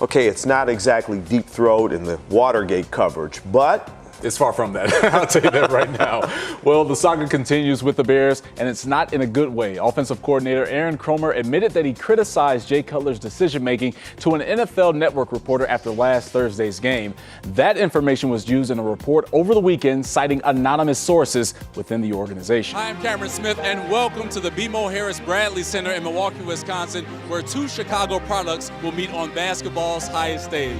Okay, it's not exactly Deep Throat and the Watergate coverage, but it's far from that. I'll tell you that right now. Well, the saga continues with the Bears, and it's not in a good way. Offensive coordinator Aaron Kromer admitted that he criticized Jay Cutler's decision-making to an NFL Network reporter after last Thursday's game. That information was used in a report over the weekend citing anonymous sources within the organization. Hi, I'm Camron Smith, and welcome to the BMO Harris Bradley Center in Milwaukee, Wisconsin, where two Chicago products will meet on basketball's highest stage.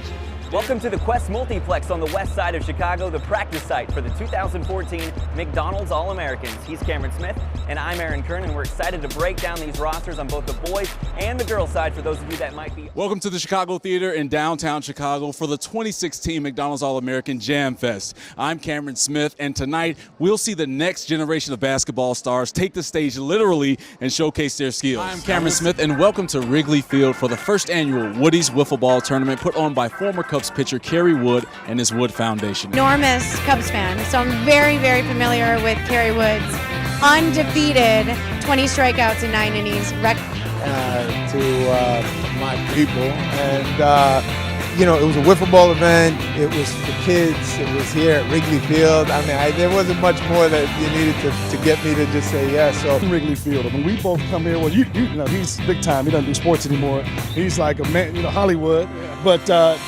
Welcome to the Quest Multiplex on the west side of Chicago, the practice site for the 2014 McDonald's All-Americans. He's Camron Smith, and I'm Aaron Kern, and we're excited to break down these rosters on both the boys and the girls side for those of you that might be. Welcome to the Chicago Theater in downtown Chicago for the 2016 McDonald's All-American Jam Fest. I'm Camron Smith, and tonight we'll see the next generation of basketball stars take the stage literally and showcase their skills. I'm Camron Smith, and welcome to Wrigley Field for the first annual Woody's Wiffle Ball Tournament put on by former Cubs pitcher Kerry Wood and his Wood Foundation. Enormous Cubs fan, so I'm very, very familiar with Kerry Wood's undefeated 20 strikeouts in 9 innings. To my people, and you know, it was a wiffle ball event. It was for kids. It was here at Wrigley Field. I mean, there wasn't much more that you needed to get me to just say yes. So Wrigley Field. I mean, we both come here. Well, you know, he's big time. He doesn't do sports anymore. He's like a man, you know, Hollywood. But to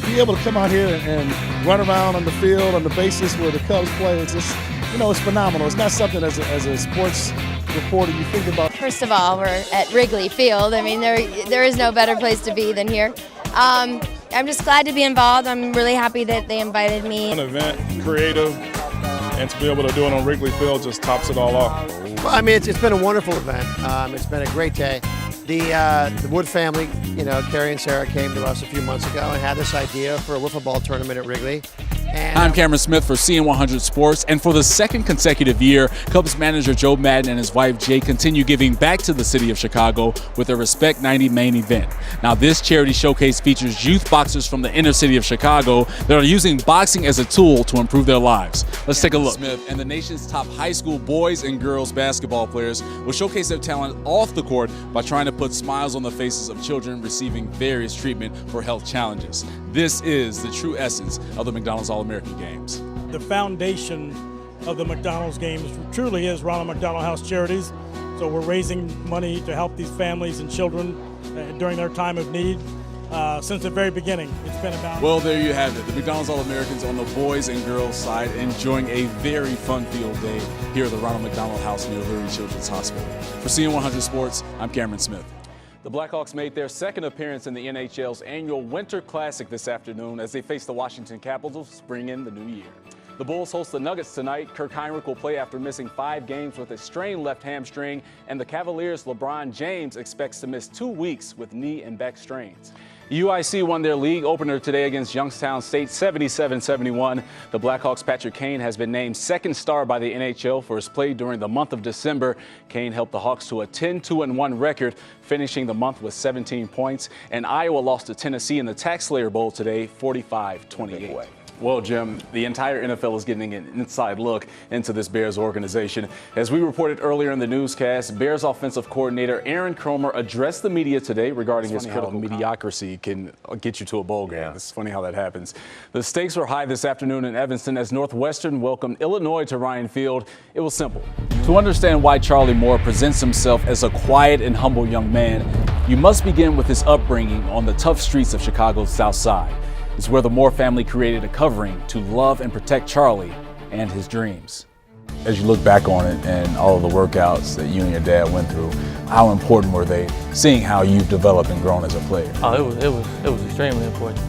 be able to come out here and run around on the field on the basis where the Cubs play, it's just, you know, it's phenomenal. It's not something as a sports reporter you think about. First of all, we're at Wrigley Field. I mean, there is no better place to be than here. I'm just glad to be involved. I'm really happy that they invited me. An event, creative, and to be able to do it on Wrigley Field just tops it all off. Well, I mean, it's been a wonderful event. It's been a great day. The Wood family, you know, Carrie and Sarah came to us a few months ago and had this idea for a wiffle ball tournament at Wrigley. And I'm Camron Smith for CN100 Sports, and for the second consecutive year, Cubs manager Joe Madden and his wife Jay continue giving back to the city of Chicago with their Respect 90 main event. Now, this charity showcase features youth boxers from the inner city of Chicago that are using boxing as a tool to improve their lives. Let's take a look. Smith and the nation's top high school boys and girls basketball players will showcase their talent off the court by trying to put smiles on the faces of children receiving various treatment for health challenges. This is the true essence of the McDonald's All-American Games. The foundation of the McDonald's Games truly is Ronald McDonald House Charities. So we're raising money to help these families and children during their time of need. Since the very beginning, it's been about. Well, there you have it. The McDonald's All-Americans on the boys and girls side enjoying a very fun-filled day here at the Ronald McDonald House near Lurie Children's Hospital. For CN100 Sports, I'm Camron Smith. The Blackhawks made their second appearance in the NHL's annual Winter Classic this afternoon as they face the Washington Capitals, bringing in the new year. The Bulls host the Nuggets tonight. Kirk Heinrich will play after missing 5 games with a strained left hamstring, and the Cavaliers' LeBron James expects to miss 2 weeks with knee and back strains. UIC won their league opener today against Youngstown State 77-71. The Blackhawks' Patrick Kane has been named second star by the NHL for his play during the month of December. Kane helped the Hawks to a 10-2-1 record, finishing the month with 17 points. And Iowa lost to Tennessee in the TaxSlayer Bowl today, 45-28. Well, Jim, the entire NFL is getting an inside look into this Bears organization. As we reported earlier in the newscast, Bears offensive coordinator Aaron Kromer addressed the media today regarding his critical mediocrity can get you to a bowl game. It's funny how that happens. The stakes were high this afternoon in Evanston as Northwestern welcomed Illinois to Ryan Field. It was simple. To understand why Charlie Moore presents himself as a quiet and humble young man, you must begin with his upbringing on the tough streets of Chicago's South Side. It's where the Moore family created a covering to love and protect Charlie and his dreams. As you look back on it and all of the workouts that you and your dad went through, how important were they, seeing how you've developed and grown as a player? Oh, it was extremely important.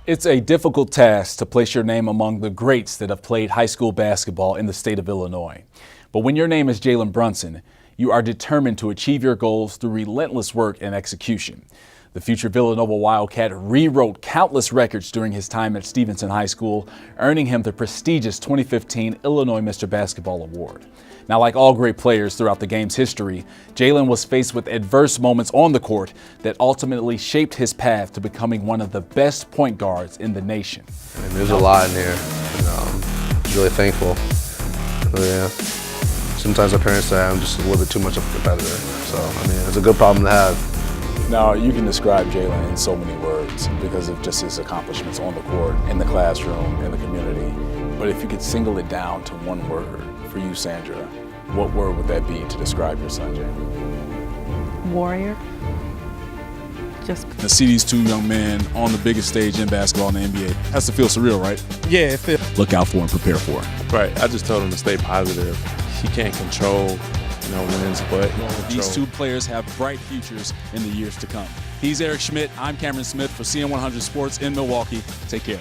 It's a difficult task to place your name among the greats that have played high school basketball in the state of Illinois. But when your name is Jalen Brunson, you are determined to achieve your goals through relentless work and execution. The future Villanova Wildcat rewrote countless records during his time at Stevenson High School, earning him the prestigious 2015 Illinois Mr. Basketball Award. Now, like all great players throughout the game's history, Jalen was faced with adverse moments on the court that ultimately shaped his path to becoming one of the best point guards in the nation. And there's a lot in here, and I'm really thankful. Yeah. Sometimes my parents say I'm just a little bit too much of a competitor, so I mean, it's a good problem to have. Now, you can describe Jalen in so many words because of just his accomplishments on the court, in the classroom, in the community. But if you could single it down to one word for you, Sandra, what word would that be to describe your son, Jalen? Warrior. Just To see these two young men on the biggest stage in basketball in the NBA has to feel surreal, right? Yeah, it feels. Look out for and prepare for it. Right. I just told him to stay positive. He can't control, wins, but These two players have bright futures in the years to come. He's Eric Schmidt. I'm Camron Smith for CN100 Sports in Milwaukee. Take care.